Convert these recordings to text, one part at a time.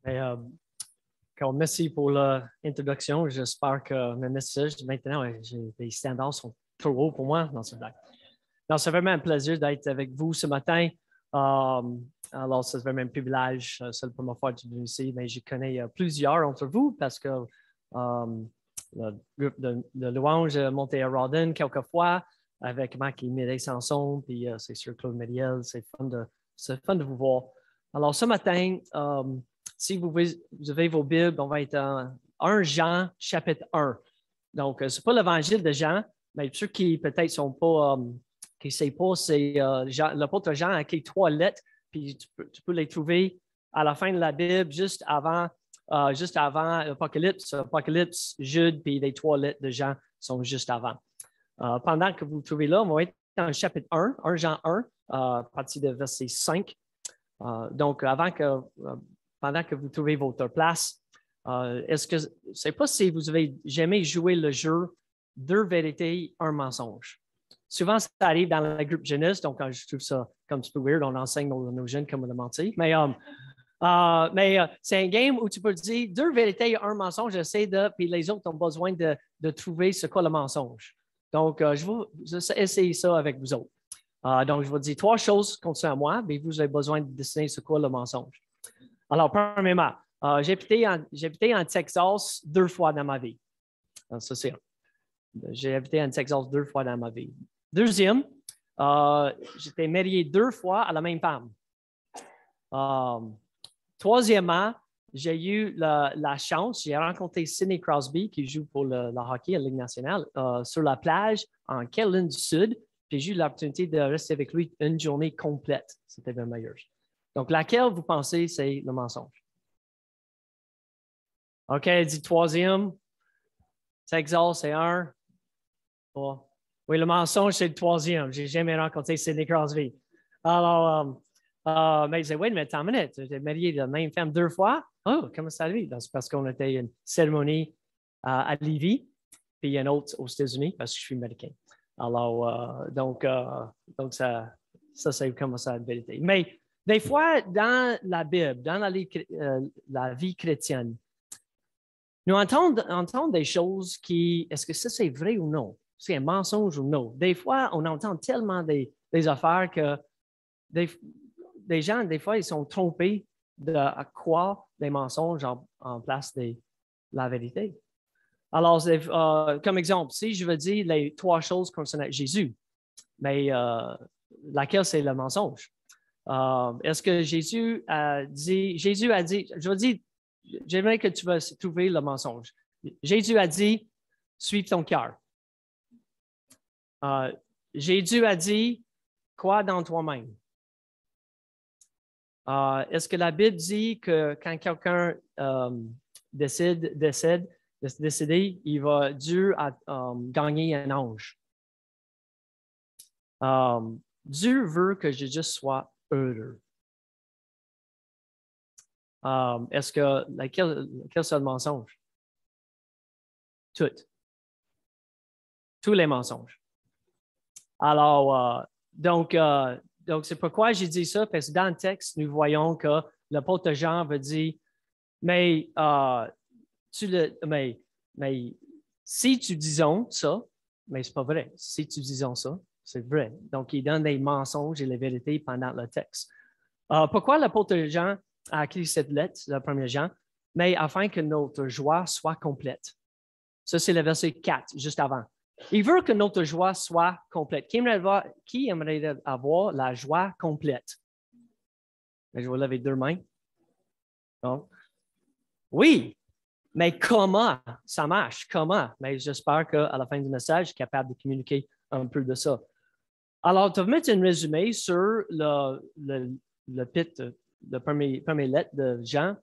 Et, merci pour l'introduction. J'espère que mes messages maintenant, les standards sont trop hauts pour moi dans ce blague. Donc, c'est vraiment un plaisir d'être avec vous ce matin. Alors, c'est vraiment un privilège. C'est la première fois que je suis venu ici, mais je connais plusieurs d'entre vous parce que le groupe de louanges est monté à Rawdon quelques fois avec Marc et Mireille Sanson, puis c'est sûr Claude Méliel. C'est fun de vous voir. Alors, ce matin, si vous avez vos Bibles, on va être en 1 Jean, chapitre 1. Donc, ce n'est pas l'évangile de Jean, mais pour ceux qui peut-être ne sont pas, qui ne savent pas, c'est l'apôtre Jean avec les 3 lettres, puis tu peux les trouver à la fin de la Bible, juste avant Apocalypse, Jude, puis les 3 lettres de Jean sont juste avant. Pendant que vous le trouvez là, on va être dans le chapitre 1 Jean 1, à partir de verset 5. Donc, pendant que vous trouvez votre place, est-ce que, je ne sais pas si vous avez jamais joué le jeu 2 vérités, 1 mensonge. Souvent, ça arrive dans le groupe jeunesse, donc je trouve ça comme un petit peu weird, on enseigne nos jeunes comment de mentir. Mais c'est un game où tu peux dire 2 vérités, 1 mensonge, puis les autres ont besoin de trouver ce qu'est le mensonge. Donc, je vais essayer ça avec vous autres. Donc, je vais dire 3 choses concernant moi, mais vous avez besoin de dessiner ce qu'est le mensonge. Alors, premièrement, j'ai habité en Texas 2 fois dans ma vie. Ça, c'est j'ai habité en Texas 2 fois dans ma vie. Deuxième, j'étais marié 2 fois à la même femme. Troisièmement, j'ai eu la chance, j'ai rencontré Sidney Crosby qui joue pour le hockey à la Ligue nationale sur la plage en Caroline du Sud. Puis j'ai eu l'opportunité de rester avec lui une journée complète. C'était bien meilleur. Donc, laquelle vous pensez c'est le mensonge? OK, elle dit troisième. Texas, c'est 1. Oh. Oui, le mensonge, c'est le troisième. Je n'ai jamais rencontré Sidney Crosby. Alors, mais je disais, oui, mais attends une minute. J'ai marié la même femme 2 fois. Oh, comment ça lui? C'est parce qu'on était à une cérémonie à Lévis, puis une autre aux États-Unis, parce que je suis américain. Alors, donc ça c'est comme ça la vérité. Mais des fois, dans la Bible, dans la vie chrétienne, nous entendons des choses qui, est-ce que ça c'est vrai ou non? C'est un mensonge ou non? Des fois, on entend tellement des affaires que des gens, des fois, ils sont trompés à croire des mensonges en place de la vérité. Alors, comme exemple, si je veux dire les 3 choses concernant Jésus, mais laquelle c'est le mensonge? Est-ce que Jésus a dit, je veux dire, j'aimerais que tu vas trouver le mensonge. Jésus a dit, suive ton cœur. Jésus a dit, crois dans toi-même. Est-ce que la Bible dit que quand quelqu'un décide, il va Dieu à gagner un ange? Dieu veut que je juste sois heureux. Est-ce que quel c'est le mensonge? Tous les mensonges. Alors, donc c'est pourquoi j'ai dit ça, parce que dans le texte, nous voyons que l'apôtre Jean veut dire, mais si tu disons ça, mais c'est pas vrai. Si tu disons ça, c'est vrai. Donc, il donne des mensonges et les vérités pendant le texte. Pourquoi l'apôtre Jean a écrit cette lettre, le premier Jean? Mais afin que notre joie soit complète. Ça, c'est le verset 4, juste avant. Il veut que notre joie soit complète. Qui aimerait avoir la joie complète? Je vais lever 2 mains. Donc, oui, mais comment ça marche? Comment? Mais j'espère qu'à la fin du message, je suis capable de communiquer un peu de ça. Alors, tu vas mettre un résumé sur le premier lettre de Jean.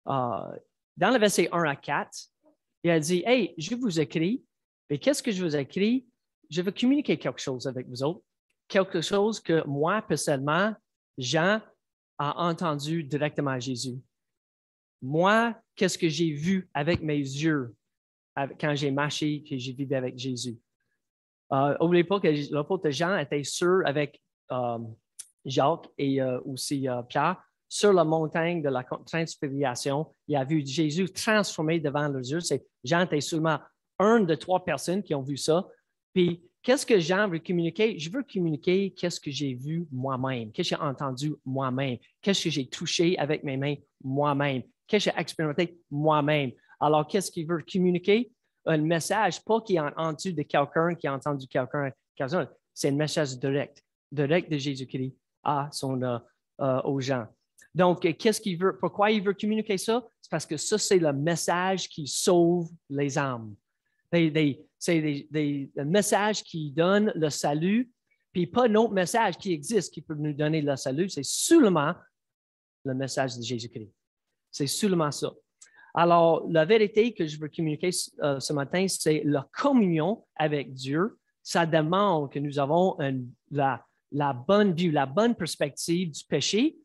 Dans le verset 1 à 4, il a dit, « Hey, je vous écris, mais qu'est-ce que je vous écris? Je veux communiquer quelque chose avec vous autres, quelque chose que moi, personnellement, Jean a entendu directement à Jésus. Moi, qu'est-ce que j'ai vu avec mes yeux quand j'ai marché, que j'ai vécu avec Jésus? N'oubliez pas que l'apôtre Jean était sûr avec Jacques et aussi Pierre sur la montagne de la transfiguration. Il a vu Jésus transformé devant leurs yeux. Jean était seulement une de 3 personnes qui ont vu ça. Puis, qu'est-ce que Jean veut communiquer? Je veux communiquer qu'est-ce que j'ai vu moi-même, qu'est-ce que j'ai entendu moi-même, qu'est-ce que j'ai touché avec mes mains moi-même, qu'est-ce que j'ai expérimenté moi-même. Alors, qu'est-ce qu'il veut communiquer? Un message, pas qu'il a entendu de quelqu'un qui a entendu quelqu'un. C'est un message direct de Jésus-Christ aux gens. Donc, qu'est-ce qu'il veut? Pourquoi il veut communiquer ça? C'est parce que ça, c'est le message qui sauve les âmes. C'est des messages qui donnent le salut, puis pas un autre message qui existe qui peut nous donner le salut, c'est seulement le message de Jésus-Christ. C'est seulement ça. Alors, la vérité que je veux communiquer ce matin, c'est la communion avec Dieu. Ça demande que nous avons la bonne vue, la bonne perspective du péché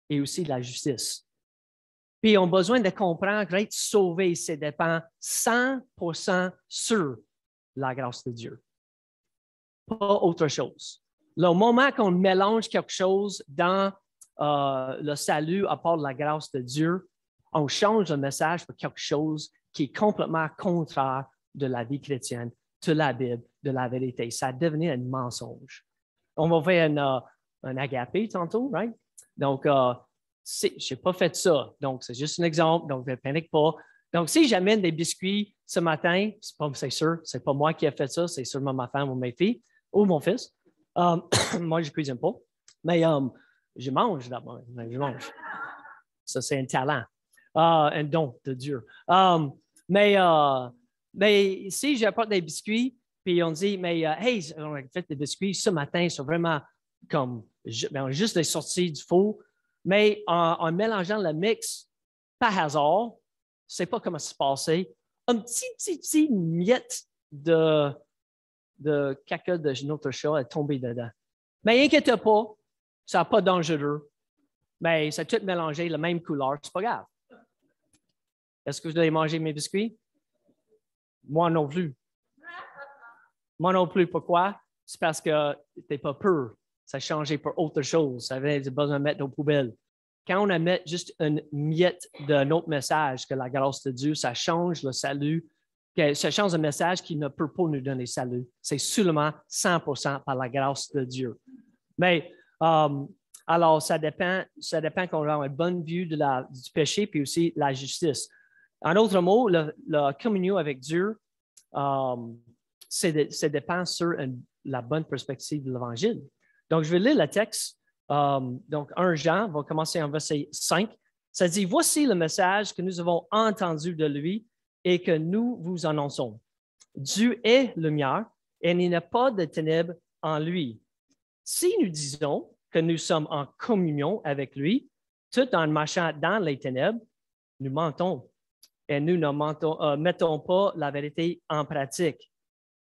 et aussi de la justice. Puis, on a besoin de comprendre qu'être sauvé, ça dépend 100% sur la grâce de Dieu. Pas autre chose. Là, au moment qu'on mélange quelque chose dans le salut à part la grâce de Dieu, on change le message pour quelque chose qui est complètement contraire de la vie chrétienne, de la Bible, de la vérité. Ça devient un mensonge. On va faire un agapé tantôt, right? Donc, je n'ai pas fait ça. Donc, c'est juste un exemple. Donc, ne panique pas. Donc, si j'amène des biscuits ce matin, c'est sûr, ce n'est pas moi qui ai fait ça, c'est sûrement ma femme ou mes filles ou mon fils. Moi, je ne cuisine pas. Mais je mange d'abord. Je mange. Ça, c'est un talent. Un don de Dieu. Mais si j'apporte des biscuits, puis on dit, mais hey, on a fait des biscuits ce matin, ils sont vraiment comme juste des sorties du four, mais en mélangeant le mix par hasard, je ne sais pas comment ça s'est passé, un petit miette de caca de notre chat est tombé dedans. Mais inquiète pas, ça n'est pas dangereux, mais ça a tout mélangé, la même couleur, c'est pas grave. Est-ce que vous allez manger mes biscuits? Moi non plus. Moi non plus. Pourquoi? C'est parce que tu n'es pas pur. Ça a changé pour autre chose. Ça avait besoin de mettre aux poubelles. Quand on met juste une miette d'un autre message que la grâce de Dieu, ça change le salut. Ça change le message qui ne peut pas nous donner salut. C'est seulement 100% par la grâce de Dieu. Mais alors, ça dépend qu'on a une bonne vue du péché puis aussi la justice. En d'autres mots, la communion avec Dieu, ça dépend sur la bonne perspective de l'Évangile. Donc, je vais lire le texte. Donc, 1 Jean, on va commencer en verset 5. Ça dit, « Voici le message que nous avons entendu de lui et que nous vous annonçons. Dieu est lumière et il n'y a pas de ténèbres en lui. Si nous disons que nous sommes en communion avec lui, tout en marchant dans les ténèbres, nous mentons. Et nous ne mettons pas la vérité en pratique.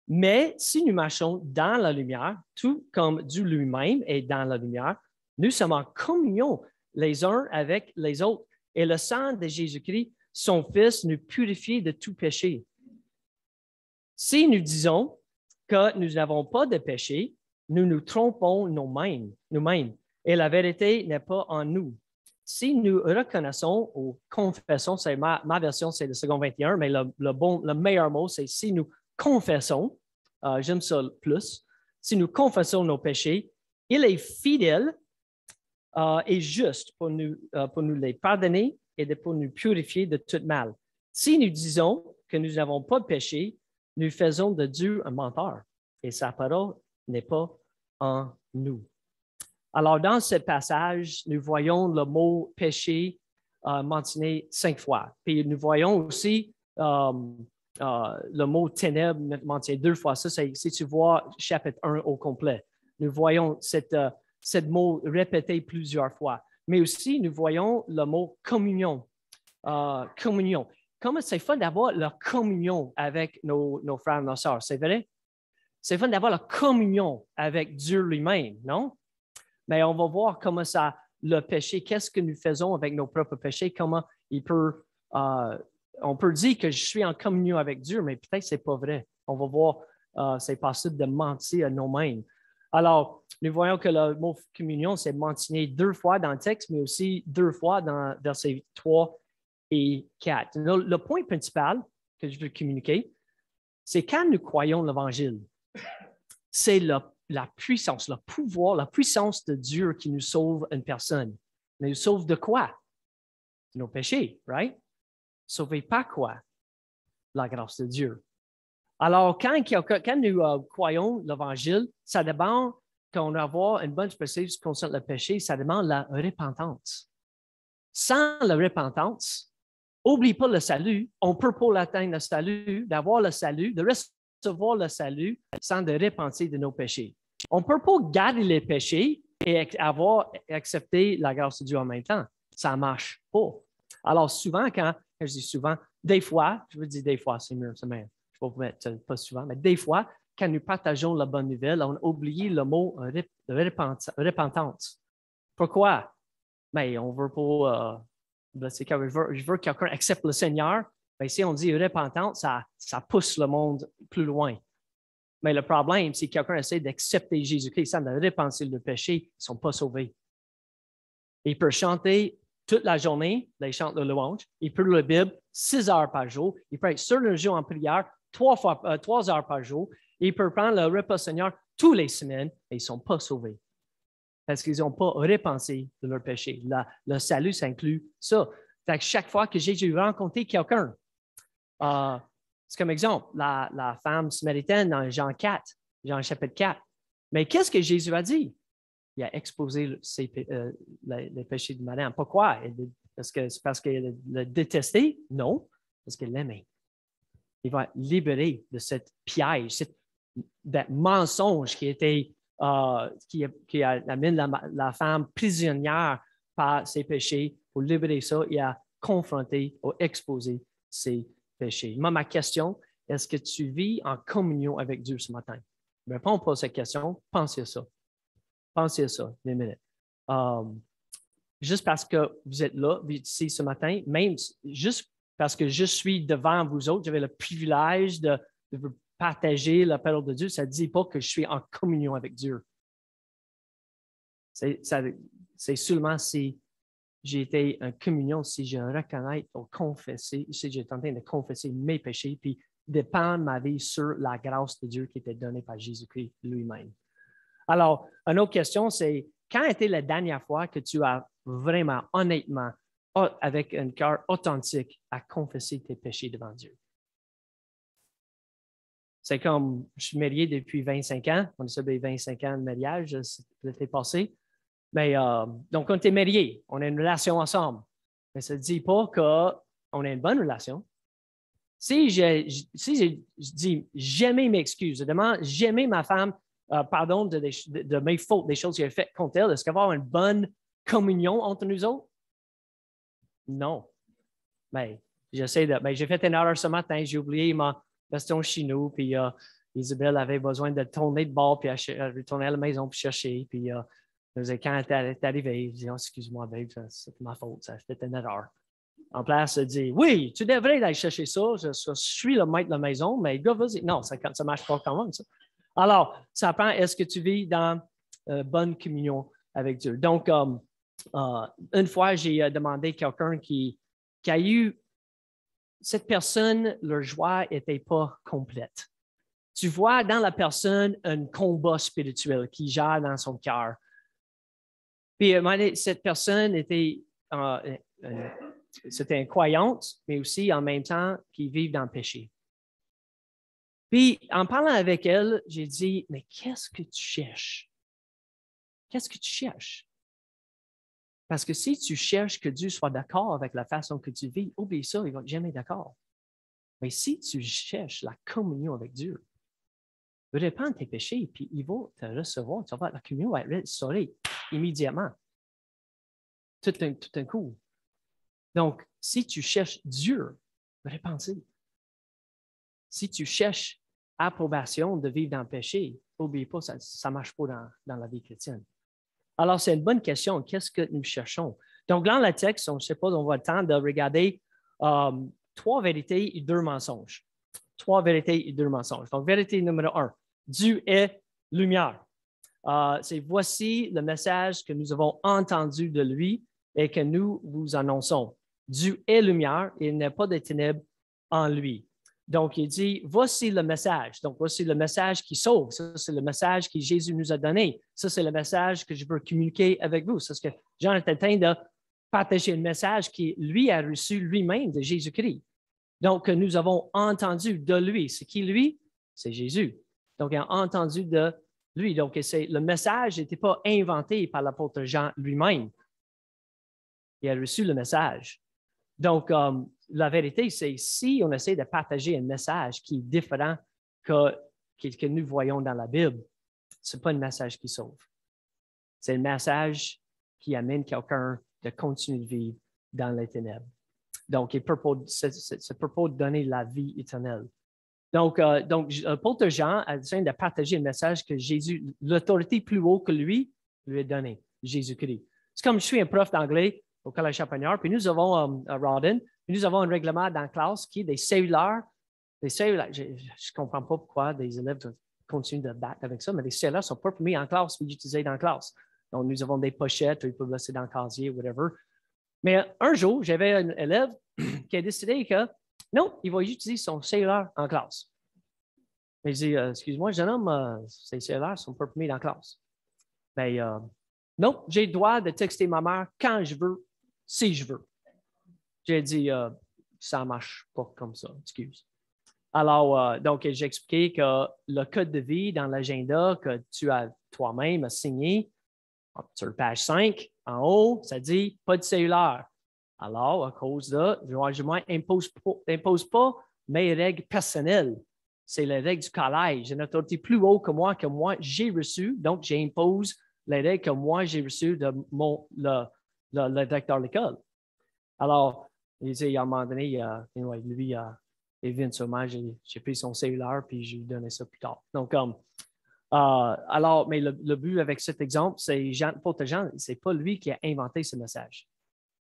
Mais si nous marchons dans la lumière, tout comme Dieu lui-même est dans la lumière, nous sommes en communion les uns avec les autres. Et le sang de Jésus-Christ, son Fils, nous purifie de tout péché. Si nous disons que nous n'avons pas de péché, nous nous trompons nous-mêmes, et la vérité n'est pas en nous. Si nous reconnaissons ou confessons, c'est ma version, c'est le second 21, mais le meilleur mot, c'est si nous confessons, j'aime ça plus, si nous confessons nos péchés, il est fidèle et juste pour nous les pardonner et pour nous purifier de tout mal. Si nous disons que nous n'avons pas de péché, nous faisons de Dieu un menteur et sa parole n'est pas en nous. Alors, dans ce passage, nous voyons le mot péché mentionné 5 fois. Puis nous voyons aussi le mot ténèbres mentionné 2 fois. Ça, c'est si tu vois chapitre 1 au complet. Nous voyons ce mot répété plusieurs fois. Mais aussi, nous voyons le mot communion. Communion. Comment c'est fun d'avoir la communion avec nos frères et nos sœurs, c'est vrai? C'est fun d'avoir la communion avec Dieu lui-même, non? Mais on va voir comment ça, le péché, qu'est-ce que nous faisons avec nos propres péchés, comment on peut dire que je suis en communion avec Dieu, mais peut-être que ce n'est pas vrai. On va voir, c'est possible de mentir à nous-mêmes. Alors, nous voyons que le mot communion, c'est mentionné 2 fois dans le texte, mais aussi 2 fois dans versets 3 et 4. Le point principal que je veux communiquer, c'est quand nous croyons l'Évangile, c'est la puissance, le pouvoir, la puissance de Dieu qui nous sauve une personne. Mais nous sauve de quoi? De nos péchés, right? Sauvé par quoi? La grâce de Dieu. Alors, quand nous croyons l'Évangile, ça demande qu'on va avoir une bonne perspective concernant le péché, ça demande la repentance. Sans la repentance, n'oublie pas le salut. On ne peut pas atteindre le salut, d'avoir le salut, de recevoir le salut sans de repentir de nos péchés. On ne peut pas garder les péchés et avoir accepté la grâce de Dieu en même temps. Ça ne marche pas. Alors, souvent, quand je dis souvent, des fois, je veux dire des fois, c'est mieux, c'est meilleur. Je ne vais vous mettre pas souvent, mais des fois, quand nous partageons la bonne nouvelle, on a oublié le mot repentance. Pourquoi? Mais on ne veut pas, je veux que quelqu'un accepte le Seigneur. Mais si on dit repentance, ça pousse le monde plus loin. Mais le problème, c'est que quelqu'un essaie d'accepter Jésus-Christ sans repenser le péché, ils ne sont pas sauvés. Il peut chanter toute la journée, les chants de louange. Il peut lire la Bible 6 heures par jour. Il peut être sur le jour en prière 3 heures par jour. Il peut prendre le repas Seigneur toutes les semaines et ils ne sont pas sauvés. Parce qu'ils n'ont pas repensé de leur péché. Le salut, ça inclut ça. Fait que chaque fois que j'ai rencontré quelqu'un, c'est comme exemple, la femme samaritaine dans Jean chapitre 4. Mais qu'est-ce que Jésus a dit? Il a exposé les péchés de madame. Pourquoi? C'est parce qu'elle l'a détesté? Non, parce qu'elle l'aimait. Il va être libéré de cette piège, ce mensonge qui amène la femme prisonnière par ses péchés. Pour libérer ça, il a confronté ou exposé ses péchés. Moi, ma question, est-ce que tu vis en communion avec Dieu ce matin? Ne réponds pas à cette question, pensez à ça. Pensez à ça, une minute. Juste parce que vous êtes là, ici ce matin, même juste parce que je suis devant vous autres, j'avais le privilège de vous partager la parole de Dieu, ça ne dit pas que je suis en communion avec Dieu. C'est seulement si j'ai été en communion, si je reconnais ou confesser, si j'ai tenté de confesser mes péchés, puis dépendre ma vie sur la grâce de Dieu qui était donnée par Jésus-Christ lui-même. Alors, une autre question, c'est quand était la dernière fois que tu as vraiment, honnêtement, avec un cœur authentique, à confesser tes péchés devant Dieu? C'est comme, je suis marié depuis 25 ans, on a célébré 25 ans de mariage l'été passé. Mais, donc, on était mariés, on a une relation ensemble. Mais ça ne dit pas qu'on a une bonne relation. Si je dis jamais m'excuse, je demande jamais ma femme pardon de mes fautes, des choses qu'elle a faites contre elle, est-ce qu'elle va avoir une bonne communion entre nous autres? Non. Mais j'ai fait une erreur ce matin, j'ai oublié ma veston chez nous, puis Isabelle avait besoin de tourner de bord, puis elle retournait à la maison pour chercher, puis quand elle est arrivée, je dis, oh, excuse-moi, babe, c'est ma faute, c'était une erreur. En place, elle dit, oui, tu devrais aller chercher ça, je suis le maître de la maison, mais gars, vas-y. Non, ça ne marche pas quand même, ça. Alors, ça prend, est-ce que tu vis dans bonne communion avec Dieu? Donc, une fois, j'ai demandé à quelqu'un qui a eu, cette personne, leur joie n'était pas complète. Tu vois dans la personne un combat spirituel qui gère dans son cœur. Puis, cette personne était c'était une croyante, mais aussi en même temps qui vit dans le péché. Puis, en parlant avec elle, j'ai dit, mais qu'est-ce que tu cherches? Qu'est-ce que tu cherches? Parce que si tu cherches que Dieu soit d'accord avec la façon que tu vis, oublie ça, il ne va jamais être d'accord. Mais si tu cherches la communion avec Dieu, répands tes péchés, puis il va te recevoir, tu vas voir, la communion va être restaurée immédiatement. Tout un coup. Donc, si tu cherches Dieu, répands-y. Si tu cherches approbation de vivre dans le péché, n'oublie pas, ça ne marche pas dans la vie chrétienne. Alors, c'est une bonne question. Qu'est-ce que nous cherchons? Donc, dans le texte, je ne sais pas, on va avoir le temps de regarder 3 vérités et 2 mensonges. 3 vérités et 2 mensonges. Donc, vérité numéro 1, Dieu est lumière. c'est voici le message que nous avons entendu de lui et que nous vous annonçons. Dieu est lumière et il n'y a pas de ténèbres en lui. Donc, il dit, voici le message. Donc, voici le message qui sauve. Ça, c'est le message que Jésus nous a donné. Ça, c'est le message que je veux communiquer avec vous. C'est ce que Jean est en train de partager le message qu'il lui a reçu lui-même de Jésus-Christ. Donc, nous avons entendu de lui. C'est qui lui? C'est Jésus. Donc, il a entendu de lui. Donc, le message n'était pas inventé par l'apôtre Jean lui-même. Il a reçu le message. Donc, la vérité, c'est si on essaie de partager un message qui est différent que nous voyons dans la Bible, ce n'est pas un message qui sauve. C'est un message qui amène quelqu'un de continuer de vivre dans les ténèbres. Donc, c'est propos de donner la vie éternelle. Donc, l'apôtre Jean a besoin de partager un message que Jésus, l'autorité plus haut que lui a donné, Jésus-Christ. C'est comme je suis un prof d'anglais au Collège Champagnard, puis nous avons à Rawdon, puis nous avons un règlement dans la classe qui est des cellulaires. Je ne comprends pas pourquoi des élèves continuent de battre avec ça, mais les cellulaires ne sont pas permis en classe ou utilisés dans la classe. Donc, nous avons des pochettes, ils peuvent laisser dans le casier, whatever. Mais un jour, j'avais un élève qui a décidé que non, il va utiliser son cellulaire en classe. Mais il dit, excuse-moi, jeune homme, ces cellulaires ne sont pas permis dans la classe. Mais non, j'ai le droit de texter ma mère quand je veux, si je veux. J'ai dit, ça ne marche pas comme ça, excuse. Alors, donc, j'ai expliqué que le code de vie dans l'agenda que tu as toi-même signé, sur page 5, en haut, ça dit pas de cellulaire. Alors, à cause de, le règlement n'impose pas mes règles personnelles. C'est les règles du collège. J'ai une autorité plus haute que moi j'ai reçu. Donc, j'impose les règles que moi j'ai reçues de le directeur de l'école. Alors, il dit, à un moment donné, lui, éventuellement, j'ai pris son cellulaire puis je lui ai donné ça plus tard. Donc, alors, mais le but avec cet exemple, c'est l'apôtre Jean, ce n'est pas lui qui a inventé ce message.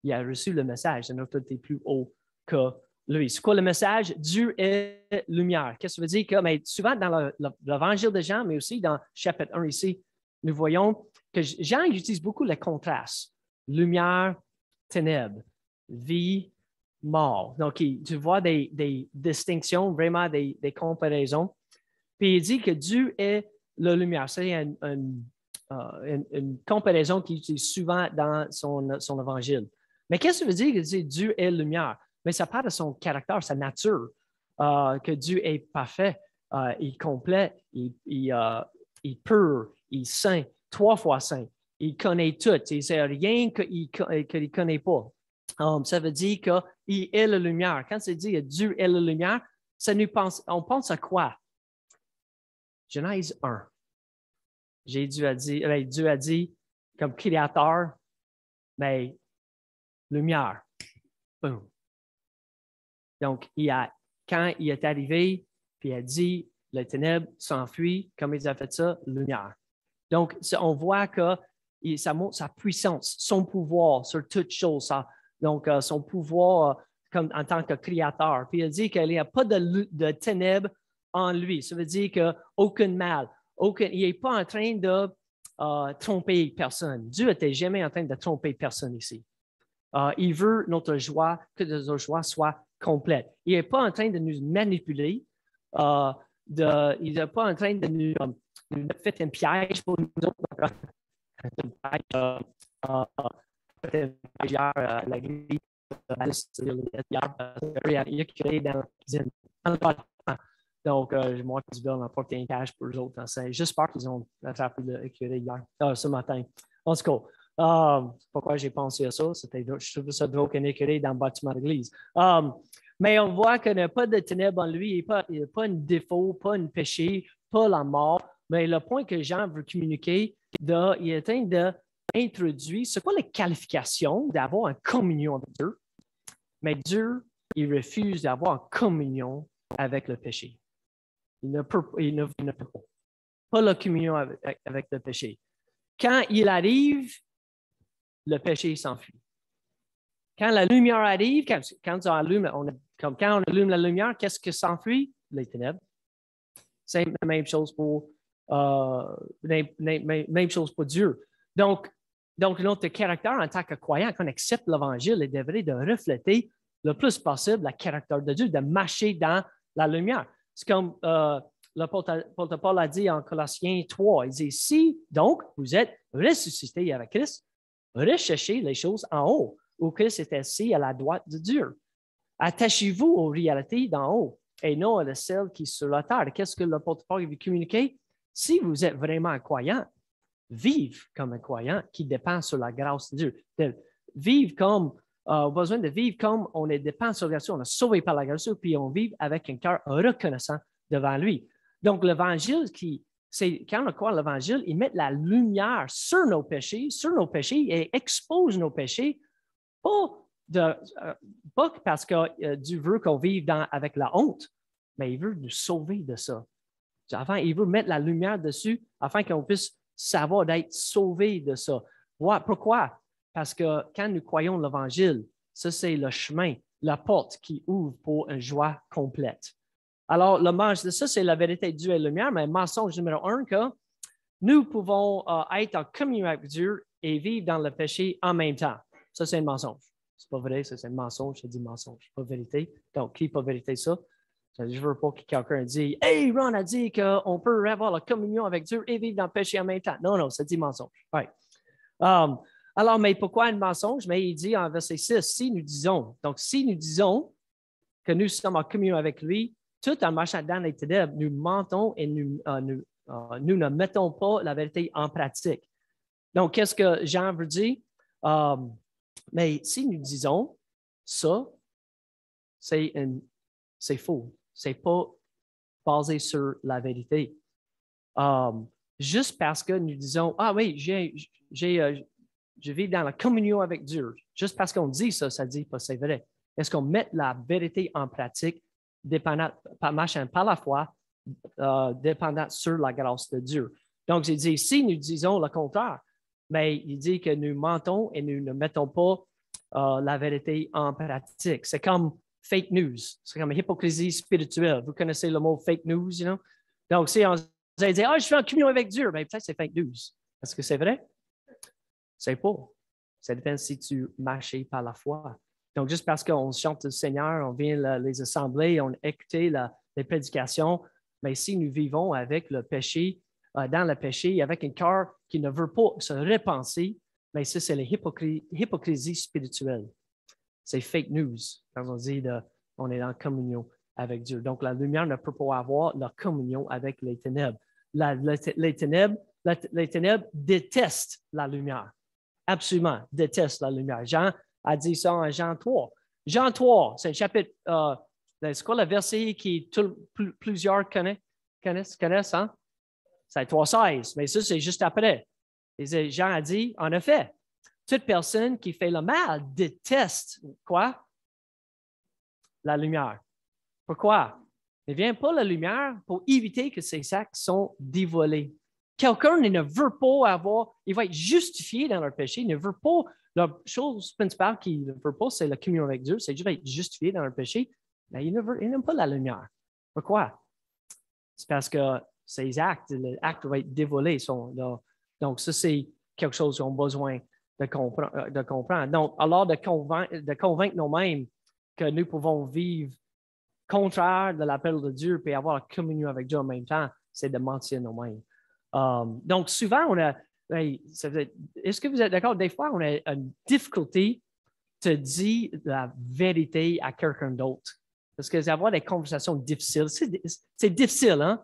Il a reçu le message d'une autorité plus haut que lui. C'est quoi le message? Dieu est lumière. Qu'est-ce que ça veut dire? Que, mais souvent dans l'évangile de Jean, mais aussi dans chapitre 1 ici, nous voyons que Jean utilise beaucoup le contraste. Lumière, ténèbres, vie, mort. Donc, tu vois des distinctions, vraiment des comparaisons. Puis il dit que Dieu est la lumière. C'est une comparaison qu'il utilise souvent dans son évangile. Mais qu'est-ce que ça veut dire que Dieu est lumière? Mais ça parle de son caractère, sa nature, que Dieu est parfait, il est complet, il est pur, il est saint, 3 fois saint. Il connaît tout. Il ne sait rien qu'il ne connaît pas. Ça veut dire qu'il est la lumière. Quand c'est dit que Dieu est la lumière, on pense à quoi? Genèse 1. Dieu a dit, comme créateur, mais lumière. Boum. Donc, quand il est arrivé, puis il a dit, les ténèbres s'enfuient, comme il a fait ça, lumière. Donc, on voit que ça montre sa puissance, son pouvoir sur toutes choses. Donc, son pouvoir comme, en tant que créateur. Puis il a dit qu'il n'y a pas de ténèbres en lui. Ça veut dire qu'aucun mal, il n'est pas en train de tromper personne. Dieu n'était jamais en train de tromper personne ici. Il veut notre joie, que notre joie soit complète. Il n'est pas en train de nous manipuler. Il n'est pas en train de nous faire un piège pour nous autres. Hier, à l'église, il a créé dans la cuisine. Donc, moi, je vais m'apporter un cash pour eux autres. J'espère qu'ils ont attrapé l'écurie hier, ce matin. En tout cas, pourquoi j'ai pensé à ça? Je trouve ça drôle qu'un écurie dans le bâtiment de l'église. Mais on voit qu'il n'y a pas de ténèbres en lui, il n'y a pas un défaut, pas un péché, pas la mort. Mais le point que Jean veut communiquer, il est en train d'introduire, c'est quoi les qualifications d'avoir une communion avec Dieu? Mais Dieu, il refuse d'avoir une communion avec le péché. Il ne peut pas la communion avec le péché. Quand il arrive, le péché s'enfuit. Quand la lumière arrive, quand on allume la lumière, qu'est-ce qui s'enfuit? Les ténèbres. C'est la même chose pour Même chose pour Dieu. Donc, notre caractère en tant que croyant, qu'on accepte l'Évangile, il devrait de refléter le plus possible le caractère de Dieu, de marcher dans la lumière. C'est comme l'apôtre Paul a dit en Colossiens 3, il dit, si donc vous êtes ressuscités avec Christ, recherchez les choses en haut, où Christ est assis à la droite de Dieu. Attachez-vous aux réalités d'en haut et non à celles qui sont sur la terre. Qu'est-ce que l'apôtre Paul veut communiquer? Si vous êtes vraiment un croyant, vive comme un croyant qui dépend sur la grâce de Dieu. Vivre comme, besoin de vivre comme on est dépend sur la grâce, on est sauvé par la grâce, puis on vit avec un cœur reconnaissant devant lui. Donc, l'Évangile, quand on croit l'Évangile, il met la lumière sur nos péchés et expose nos péchés, pas parce que Dieu veut qu'on vive avec la honte, mais il veut nous sauver de ça. Enfin, il veut mettre la lumière dessus afin qu'on puisse savoir d'être sauvé de ça. Pourquoi? Parce que quand nous croyons l'Évangile, ça, c'est le chemin, la porte qui ouvre pour une joie complète. Alors, le mensonge de ça, c'est la vérité de Dieu et la lumière, mais mensonge numéro 1, que nous pouvons être en communion avec Dieu et vivre dans le péché en même temps. Ça, c'est un mensonge. C'est pas vrai, ça, c'est un mensonge, je dis mensonge, pas vérité. Donc, qui pas vérité ça? Je ne veux pas que quelqu'un dise « Hey, Ron a dit qu'on peut avoir la communion avec Dieu et vivre dans le péché en même temps. » Non, non, ça dit mensonge. Right. Alors, mais pourquoi un mensonge? Mais il dit en verset 6, si nous disons que nous sommes en communion avec lui, tout en marchant dans les ténèbres, nous mentons et nous ne mettons pas la vérité en pratique. Donc, qu'est-ce que Jean veut dire? Mais si nous disons ça, c'est faux. Ce n'est pas basé sur la vérité. Juste parce que nous disons, ah oui, je vis dans la communion avec Dieu. Juste parce qu'on dit ça, ça ne dit pas c'est vrai. Est-ce qu'on met la vérité en pratique, marchant par la foi, dépendant sur la grâce de Dieu? Donc, il dit, si nous disons le contraire, mais il dit que nous mentons et nous ne mettons pas la vérité en pratique. C'est comme fake news. C'est comme une hypocrisie spirituelle. Vous connaissez le mot fake news, you know? Donc, si on dit, je suis en communion avec Dieu, bien, peut-être que c'est fake news. Est-ce que c'est vrai? C'est pas. Ça dépend si tu marches par la foi. Donc, juste parce qu'on chante le Seigneur, on vient les assemblées, on écoute les prédications, mais si nous vivons avec le péché, dans le péché, avec un cœur qui ne veut pas se repenser, mais ça, c'est l'hypocrisie spirituelle. C'est fake news, quand on dit on est en communion avec Dieu. Donc, la lumière ne peut pas avoir la communion avec les ténèbres. Les ténèbres détestent la lumière. Absolument, détestent la lumière. Jean a dit ça en Jean 3. Jean 3, c'est le chapitre, c'est quoi le verset qui plusieurs connaissent, hein? C'est 3,16, mais ça, c'est juste après. Et Jean a dit, en effet, toute personne qui fait le mal déteste quoi? La lumière. Pourquoi? Ne vient pas la lumière pour éviter que ses actes sont dévoilés. Quelqu'un ne veut pas il va être justifié dans leur péché, il ne veut pas, la chose principale qu'il ne veut pas, c'est la communion avec Dieu, c'est juste être justifié dans leur péché, mais il n'aime pas la lumière. Pourquoi? C'est parce que ses actes, l'acte va être dévoilé. Donc, ça, c'est quelque chose qu'on a besoin de comprendre. Donc, alors de convaincre nous-mêmes que nous pouvons vivre contraire de l'appel de Dieu et avoir la communion avec Dieu en même temps, c'est de mentir nous-mêmes. Donc, souvent, est-ce que vous êtes d'accord? Des fois, on a une difficulté de dire la vérité à quelqu'un d'autre. Parce que avoir des conversations difficiles, c'est difficile, hein?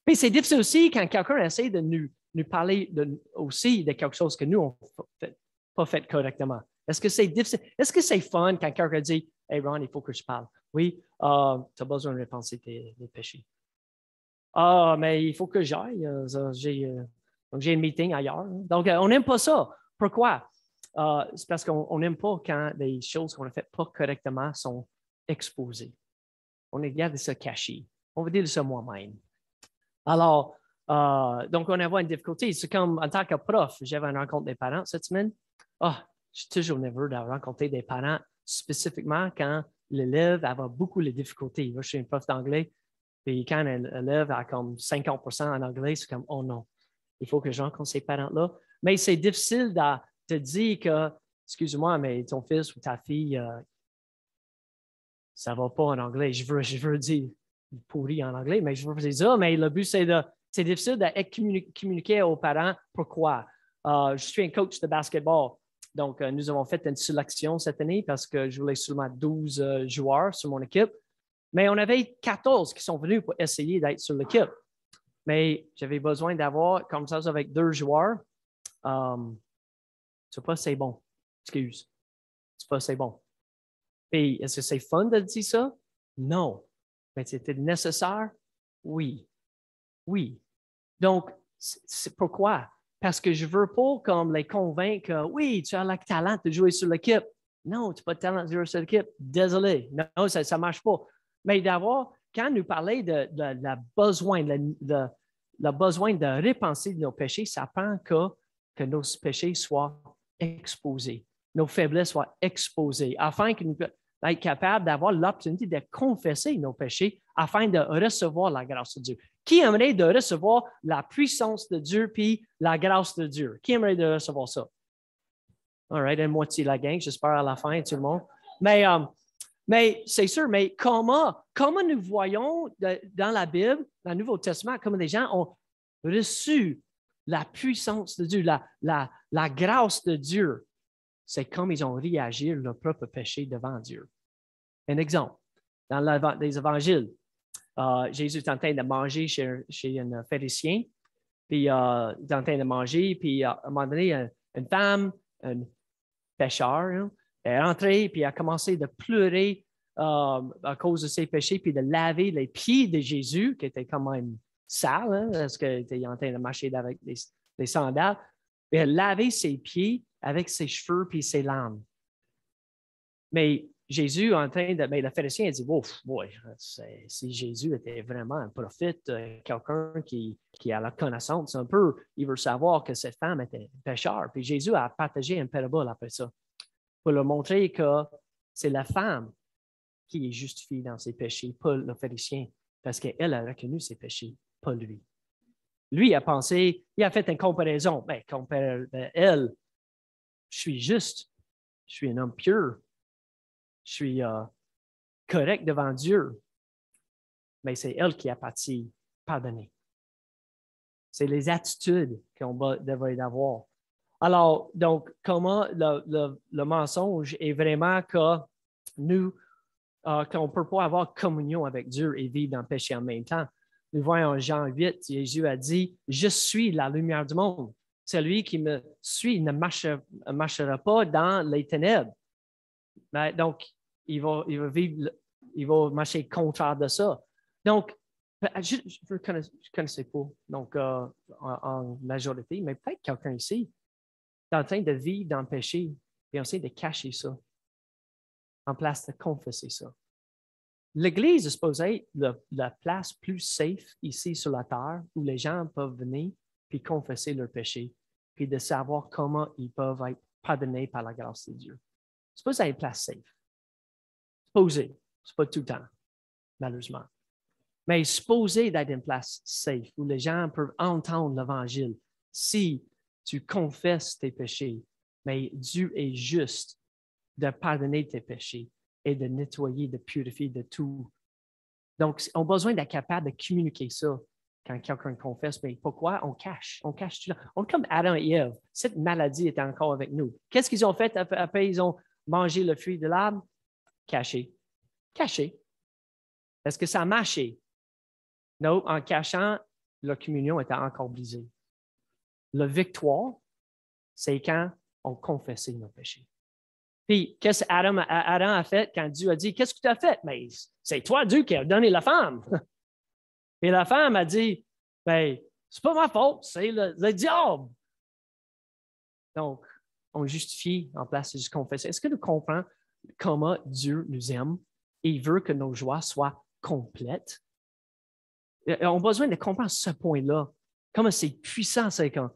Puis c'est difficile aussi quand quelqu'un essaie de nous parler aussi de quelque chose que nous, on n'a pas fait correctement. Est-ce que c'est difficile? Est-ce que c'est fun quand quelqu'un dit « Hey Ron, il faut que je parle. » Oui, tu as besoin de repenser tes péchés. Ah, mais il faut que j'aille. Donc, j'ai un meeting ailleurs. Donc, on n'aime pas ça. Pourquoi? C'est parce qu'on n'aime pas quand les choses qu'on a faites pas correctement sont exposées. On regarde ça caché. On veut dire ça moi-même. Alors, donc, on avait une difficulté. C'est comme en tant que prof, j'avais une rencontre des parents cette semaine. Je suis toujours nerveux de rencontrer des parents, spécifiquement quand l'élève avait beaucoup de difficultés. Moi, je suis un prof d'anglais. Puis quand elle élève à comme 50% en anglais, c'est comme, oh non, il faut que je rencontre ces parents-là. Mais c'est difficile de te dire que, excuse-moi, mais ton fils ou ta fille, ça ne va pas en anglais. Je veux dire pourri en anglais, mais je veux dire ça. Mais le but, c'est difficile de communiquer aux parents pourquoi. Je suis un coach de basketball. Donc, nous avons fait une sélection cette année parce que je voulais seulement 12 joueurs sur mon équipe. Mais on avait 14 qui sont venus pour essayer d'être sur l'équipe. Mais j'avais besoin d'avoir comme ça avec 2 joueurs. C'est pas c'est bon. Excuse. C'est pas c'est bon. Et est-ce que c'est fun de dire ça? Non. Mais c'était nécessaire? Oui. Oui. Donc, c'est pourquoi? Parce que je ne veux pas comme les convaincre que oui, tu as le talent de jouer sur l'équipe. Non, tu n'as pas de talent de jouer sur l'équipe. Désolé. Non, ça ne marche pas. Mais d'avoir, quand nous parlons de la besoin, le besoin de repenser de nos péchés, ça prend que nos péchés soient exposés, nos faiblesses soient exposées, afin que nous soyons capables d'avoir l'opportunité de confesser nos péchés afin de recevoir la grâce de Dieu. Qui aimerait de recevoir la puissance de Dieu puis la grâce de Dieu? Qui aimerait de recevoir ça? All right, une moitié de la gang, j'espère à la fin, tout le monde. Mais c'est sûr, mais comment nous voyons dans la Bible, dans le Nouveau Testament, comment les gens ont reçu la puissance de Dieu, la grâce de Dieu, c'est comme ils ont réagi à leur propre péché devant Dieu. Un exemple, dans les évangiles, Jésus est en train de manger chez un pharisien, puis il est en train de manger, puis à un moment donné, une femme, un pécheur, elle est rentrée, puis elle a commencé de pleurer à cause de ses péchés, puis de laver les pieds de Jésus, qui étaient quand même sales, parce qu'il était en train de marcher avec des sandales. Et elle a lavé ses pieds avec ses cheveux puis ses lames. Mais Jésus, le pharisien a dit, ouf, boy, si Jésus était vraiment un prophète, quelqu'un qui a la connaissance un peu, il veut savoir que cette femme était pécheur. Puis Jésus a partagé une parabole après ça, pour leur montrer que c'est la femme qui est justifiée dans ses péchés, pas le pharisien, parce qu'elle a reconnu ses péchés, pas lui. Lui a pensé, il a fait une comparaison. Ben, elle, je suis juste, je suis un homme pur, je suis correct devant Dieu, mais c'est elle qui a parti pardonner. C'est les attitudes qu'on devrait avoir. Alors, donc, comment le mensonge est vraiment que nous, qu'on ne peut pas avoir communion avec Dieu et vivre dans le péché en même temps. Nous voyons en Jean 8, Jésus a dit, « Je suis la lumière du monde. Celui qui me suit ne marchera pas dans les ténèbres. » Donc, il va vivre, il va marcher contraire de ça. Donc, je ne connaissais pas, donc en majorité, mais peut-être quelqu'un ici est en train de vivre dans le péché et essaie de cacher ça, en place de confesser ça. L'Église est supposée être la place plus safe ici sur la terre où les gens peuvent venir puis confesser leurs péchés puis de savoir comment ils peuvent être pardonnés par la grâce de Dieu. C'est supposé être une place safe. Supposé. C'est pas tout le temps, malheureusement. Mais supposé d'être une place safe où les gens peuvent entendre l'Évangile. Si tu confesses tes péchés, mais Dieu est juste de pardonner tes péchés et de nettoyer, de purifier de tout. Donc, on a besoin d'être capable de communiquer ça quand quelqu'un confesse. Mais pourquoi? On cache tout le temps. On est comme Adam et Ève. Cette maladie est encore avec nous. Qu'est-ce qu'ils ont fait après ils ont mangé le fruit de l'arbre? Caché. Caché. Est-ce que ça a marché? Non, en cachant, la communion était encore brisée. La victoire, c'est quand on confessait nos péchés. Puis, qu'est-ce qu'Adam a fait quand Dieu a dit, qu'est-ce que tu as fait? Mais c'est toi, Dieu, qui a donné la femme. Et la femme a dit, ben, c'est pas ma faute, c'est le diable. Donc, on justifie en place de confesser. Est-ce que nous comprenons comment Dieu nous aime et il veut que nos joies soient complètes? On a besoin de comprendre ce point-là. Comment c'est puissant, c'est quand.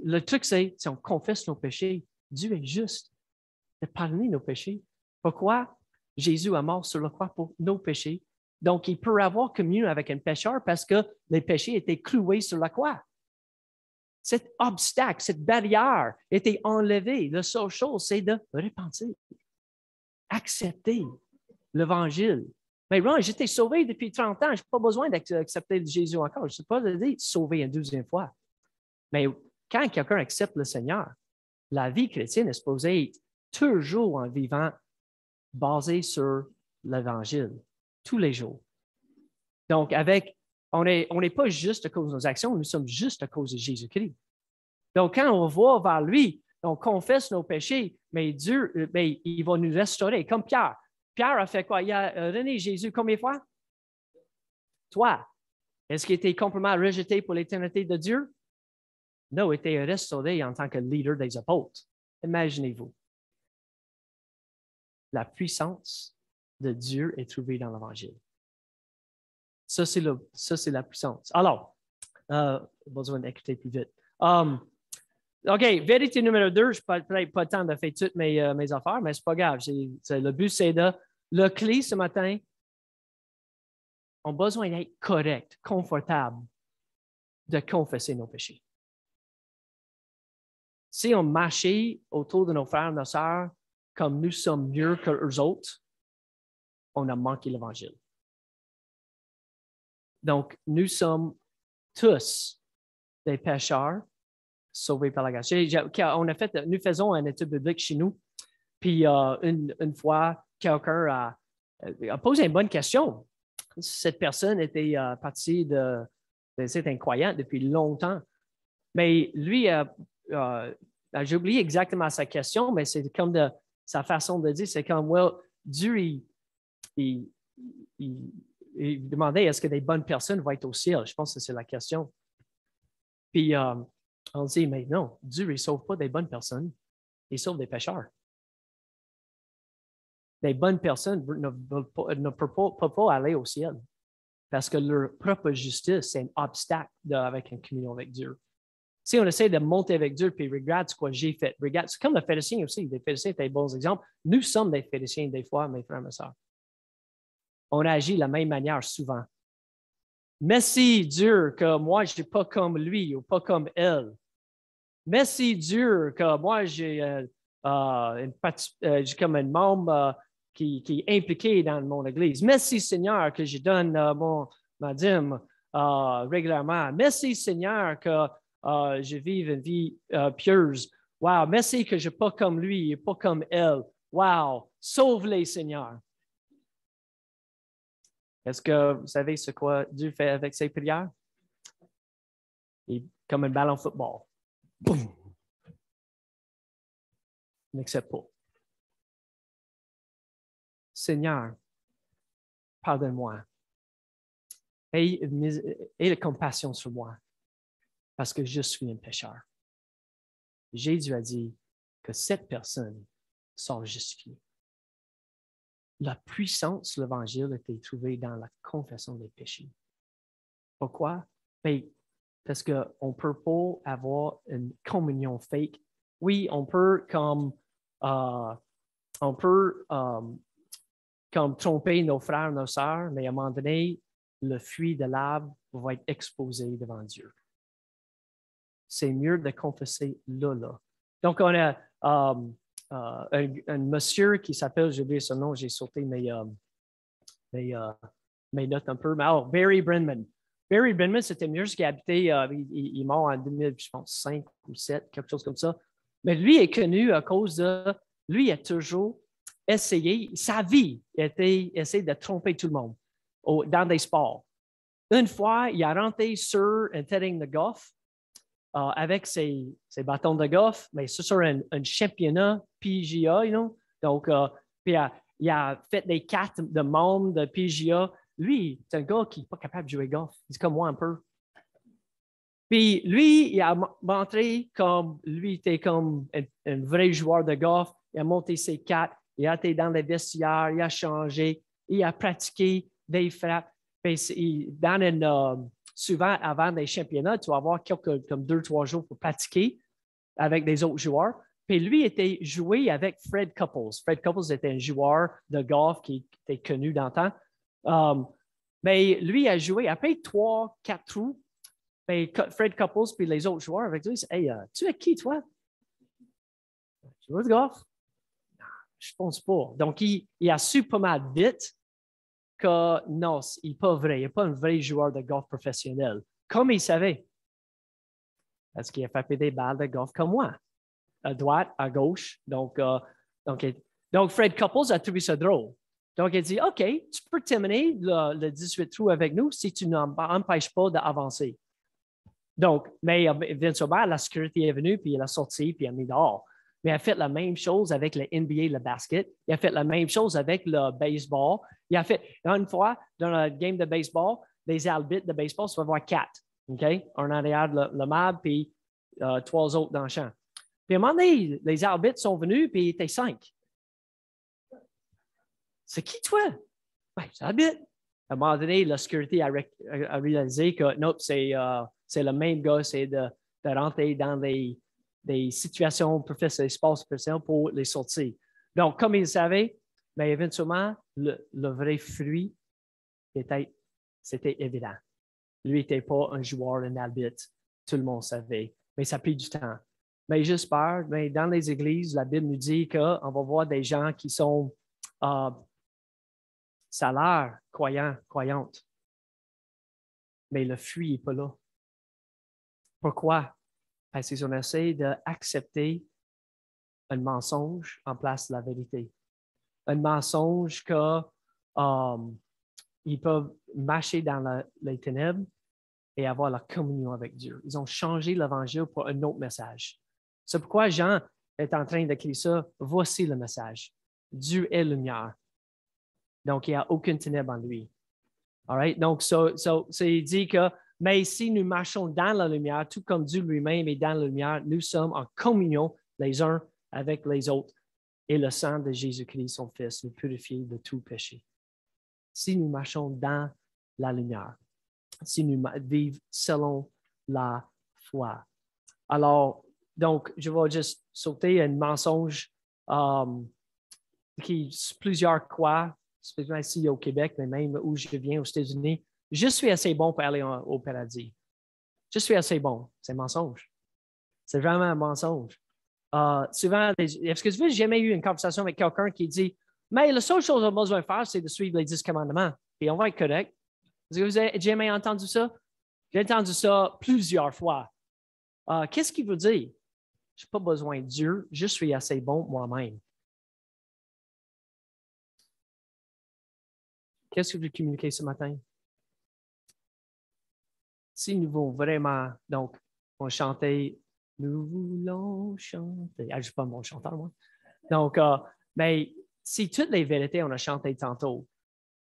Le truc, c'est si on confesse nos péchés, Dieu est juste de pardonner nos péchés. Pourquoi? Jésus a mort sur la croix pour nos péchés, Donc, il peut avoir communion avec un pécheur parce que les péchés étaient cloués sur la croix. Cet obstacle, cette barrière était enlevée. La seule chose, c'est de repentir, accepter l'Évangile. Mais Ron, j'étais sauvé depuis 30 ans, je n'ai pas besoin d'accepter Jésus encore. Je ne sais pas dire sauvé une deuxième fois. Mais quand quelqu'un accepte le Seigneur, la vie chrétienne est supposée être toujours en vivant basée sur l'Évangile, tous les jours. Donc, on n'est pas juste à cause de nos actions, nous sommes juste à cause de Jésus-Christ. Donc, quand on va vers lui, on confesse nos péchés, mais Dieu, il va nous restaurer, comme Pierre. Pierre a fait quoi? Il a renié Jésus combien de fois? Toi. Est-ce qu'il était complètement rejeté pour l'éternité de Dieu? Non, il était restauré en tant que leader des apôtres. Imaginez-vous. La puissance de Dieu est trouvée dans l'Évangile. Ça, c'est la puissance. Alors, besoin d'écouter plus vite. OK, vérité numéro 2, je n'ai peut-être pas le temps de faire toutes mes affaires, mais ce n'est pas grave. Le but, c'est le clé ce matin, on a besoin d'être correct, confortable, de confesser nos péchés. Si on marchait autour de nos frères et nos sœurs comme nous sommes mieux qu'eux autres, on a manqué l'Évangile. Donc, nous sommes tous des pécheurs sauvés par la grâce. Nous faisons une étude biblique chez nous, puis une fois, quelqu'un a posé une bonne question. Cette personne était partie de cette incroyante depuis longtemps, mais lui, j'ai oublié exactement sa question, mais c'est comme sa façon de dire, c'est comme, well, Dieu, il demandait est-ce que des bonnes personnes vont être au ciel? Je pense que c'est la question. Puis, on dit, mais non, Dieu ne sauve pas des bonnes personnes, il sauve des pécheurs. Les bonnes personnes ne peuvent pas aller au ciel parce que leur propre justice, c'est un obstacle avec une communion avec Dieu. Si on essaie de monter avec Dieu puis regarde ce que j'ai fait, regarde, c'est comme les pharisiens aussi. Les pharisiens étaient des bons exemples. Nous sommes des pharisiens des fois, mes frères et mes sœurs. On agit de la même manière souvent. Merci Dieu que moi, je ne suis pas comme lui ou pas comme elle. Merci Dieu que moi, j'ai comme un membre qui est impliqué dans mon Église. Merci Seigneur que je donne ma dîme régulièrement. Merci Seigneur que je vive une vie pieuse. Wow, merci que je ne suis pas comme lui et pas comme elle. Wow, sauve-les Seigneur. Est-ce que vous savez ce que Dieu fait avec ses prières? Il est comme un ballon de football. Boum! Il n'accepte pas. Seigneur, pardonne-moi. Aie la compassion sur moi parce que je suis un pécheur. Jésus a dit que cette personne sera justifiée. La puissance de l'Évangile était trouvée dans la confession des péchés. Pourquoi? Parce qu'on ne peut pas avoir une communion fake. Oui, on peut comme tromper nos frères, nos sœurs, mais à un moment donné, le fruit de l'arbre va être exposé devant Dieu. C'est mieux de confesser là. Donc, on a un monsieur qui s'appelle, j'ai oublié son nom, j'ai sauté mes notes un peu. Mais alors, Barry Brenman. Barry Brenman, c'était un monsieur qui habitait, il est mort en 2005 ou 2007, quelque chose comme ça. Mais lui est connu à cause de, lui a toujours essayé, sa vie était essayer de tromper tout le monde dans des sports. Une fois, il a rentré sur un terrain de golf avec ses bâtons de golf, mais c'est sur un championnat PGA, Donc, puis il a fait des cartes de membres de PGA. Lui, c'est un gars qui n'est pas capable de jouer golf. C'est comme moi un peu. Puis lui, il a montré comme lui était comme un vrai joueur de golf. Il a monté ses cartes, il a été dans les vestiaires, il a changé, il a pratiqué des frappes. Puis souvent, avant des championnats, tu vas avoir comme 2-3 jours pour pratiquer avec des autres joueurs. Puis lui était joué avec Fred Couples. Fred Couples était un joueur de golf qui était connu dans le temps. Mais lui a joué, après 3-4 trous, mais Fred Couples puis les autres joueurs avec lui, hey, tu es qui, toi? Tu joues du golf? Je pense pas. Donc, il a su pas mal vite que non, il n'est pas vrai. Il n'est pas un vrai joueur de golf professionnel. Comme il savait. Parce qu'il a frappé des balles de golf comme moi. À droite, à gauche. Donc Fred Couples a trouvé ça drôle. Donc, il dit, OK, tu peux terminer le 18 trous avec nous si tu n'empêches pas d'avancer. Donc, mais Vince Aubert, la sécurité est venue, puis il a sorti, puis il a mis dehors. Mais il a fait la même chose avec le NBA, le basket. Il a fait la même chose avec le baseball. Il a fait, une fois, dans le game de baseball, les arbitres de baseball, tu vas voir 4. OK? Un en arrière le MAB, puis 3 autres dans le champ. Puis à un moment donné, les arbitres sont venus, puis il était 5. C'est qui, toi? Ben, c'est l'arbitre. À un moment donné, la sécurité a réalisé que non, c'est le même gars, c'est de rentrer dans des situations professionnelles, espaces professionnels pour les sortir. Donc, comme il savait, mais éventuellement, le vrai fruit, c'était évident. Lui n'était pas un joueur, un arbitre. Tout le monde savait. Mais ça a pris du temps. Mais j'espère, mais dans les églises, la Bible nous dit qu'on va voir des gens qui sont ça a l'air croyant, croyante. Mais le fruit n'est pas là. Pourquoi? Parce qu'ils ont essayé d'accepter un mensonge en place de la vérité. Un mensonge qu'ils peuvent marcher dans les ténèbres et avoir la communion avec Dieu. Ils ont changé l'Évangile pour un autre message. C'est pourquoi Jean est en train d'écrire ça. Voici le message. Dieu est lumière. Donc, il n'y a aucune ténèbre en lui. All right? Donc, il dit que, mais si nous marchons dans la lumière, tout comme Dieu lui-même est dans la lumière, nous sommes en communion les uns avec les autres. Et le sang de Jésus-Christ, son Fils, nous purifie de tout péché. Si nous marchons dans la lumière, si nous vivons selon la foi. Alors, donc, je vais juste sauter un mensonge qui plusieurs croient, spécialement ici au Québec, mais même où je viens aux États-Unis. Je suis assez bon pour aller au paradis. Je suis assez bon. C'est un mensonge. C'est vraiment un mensonge. Souvent, est-ce que vous avez jamais eu une conversation avec quelqu'un qui dit, mais la seule chose qu'on a besoin de faire, c'est de suivre les 10 commandements, et on va être correct. Est-ce que vous avez jamais entendu ça? J'ai entendu ça plusieurs fois. Qu'est-ce qu'il veut dire? Je n'ai pas besoin de Dieu, je suis assez bon moi-même. Qu'est-ce que vous voulez communiquer ce matin? Si nous voulons vraiment, donc, on chantait, nous voulons chanter. Je ne suis pas mon chanteur, moi. Donc, mais si toutes les vérités, on a chanté tantôt,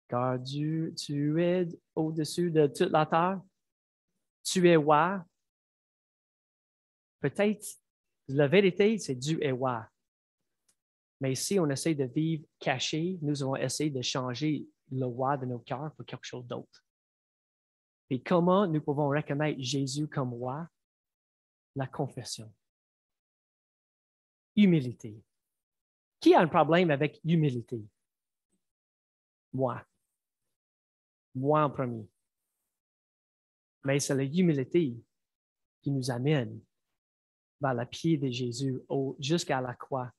car Dieu, tu es au-dessus de toute la terre, tu es roi. Peut-être, la vérité, c'est Dieu est roi. Mais si on essaie de vivre caché, nous allons essayer de changer le roi de nos cœurs pour quelque chose d'autre. Et comment nous pouvons reconnaître Jésus comme roi? La confession. Humilité. Qui a un problème avec humilité? Moi. Moi en premier. Mais c'est la humilité qui nous amène vers le pied de Jésus jusqu'à la croix,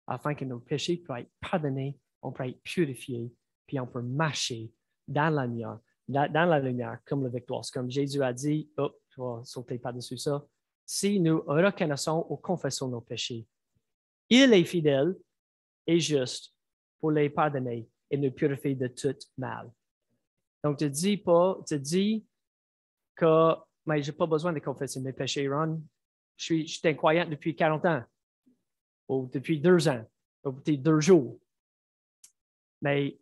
afin que nos péchés puissent être pardonnés, on peut être purifiés, puis on peut marcher dans la lumière comme la victoire. C'est comme Jésus a dit, je vais sauter par-dessus ça, si nous reconnaissons ou confessons nos péchés, il est fidèle et juste pour les pardonner et nous purifier de tout mal. Donc, tu dis que mais je n'ai pas besoin de confesser mes péchés, Ron. Je suis incroyant depuis 40 ans, ou depuis 2 ans, ou depuis 2 jours. Mais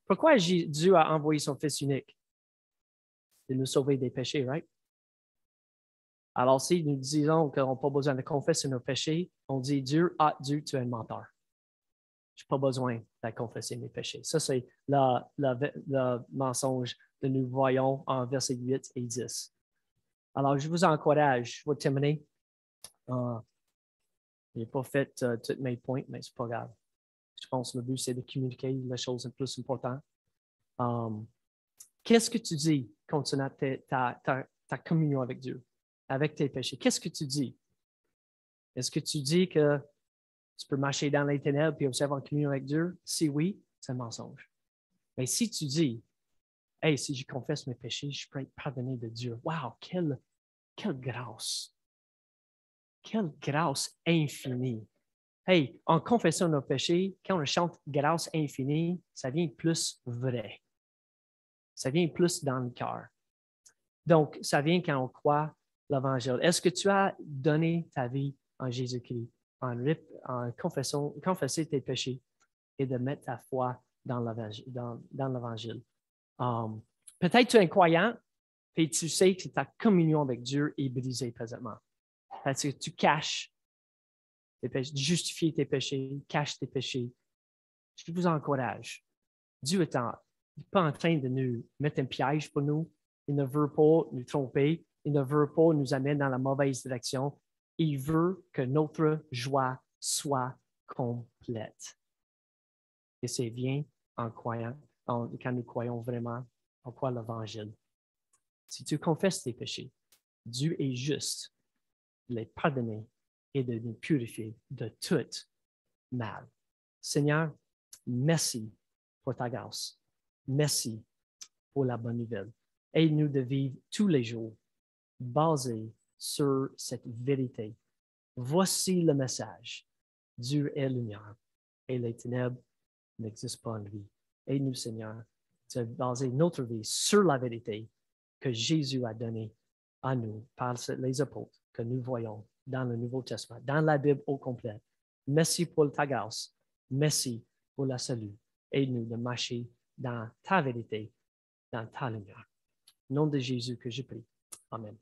pourquoi Dieu a envoyé son Fils unique? De nous sauver des péchés, right? Alors, si nous disons qu'on n'a pas besoin de confesser nos péchés, on dit Dieu, tu es un menteur. Je n'ai pas besoin de confesser mes péchés. Ça, c'est le mensonge que nous voyons en versets 8 et 10. Alors, je vous encourage, je vais terminer. Je n'ai pas fait tous mes points, mais ce n'est pas grave. Je pense que le but, c'est de communiquer les choses les plus importantes. Qu'est-ce que tu dis concernant ta communion avec Dieu, avec tes péchés? Qu'est-ce que tu dis? Est-ce que tu dis que tu peux marcher dans les ténèbres et aussi avoir une communion avec Dieu? Si oui, c'est un mensonge. Mais si tu dis, hey, si je confesse mes péchés, je peux être pardonné de Dieu. Wow, quelle grâce! Quelle grâce infinie! Hey, en confessant nos péchés, quand on chante grâce infinie, ça vient plus vrai. Ça vient plus dans le cœur. Donc, ça vient quand on croit l'Évangile. Est-ce que tu as donné ta vie en Jésus-Christ, en confesser tes péchés et de mettre ta foi dans l'Évangile? Peut-être tu es incroyant et tu sais que ta communion avec Dieu est brisée présentement. Parce que tu caches tes péchés, justifies tes péchés, caches tes péchés. Je vous encourage. Dieu n'est pas en train de nous mettre un piège pour nous. Il ne veut pas nous tromper. Il ne veut pas nous amener dans la mauvaise direction. Il veut que notre joie soit complète. Et c'est bien en croyant, quand nous croyons vraiment en quoi l'Évangile. Si tu confesses tes péchés, Dieu est juste de les pardonner et de nous purifier de tout mal. Seigneur, merci pour ta grâce. Merci pour la bonne nouvelle. Aide-nous de vivre tous les jours basés sur cette vérité. Voici le message. Dieu est lumière et les ténèbres n'existent pas en lui. Aide-nous, Seigneur, de baser notre vie sur la vérité que Jésus a donnée à nous par les apôtres que nous voyons dans le Nouveau Testament, dans la Bible au complet. Merci pour ta grâce. Merci pour la salut. Aide-nous de marcher dans ta vérité, dans ta lumière. Au nom de Jésus que je prie. Amen.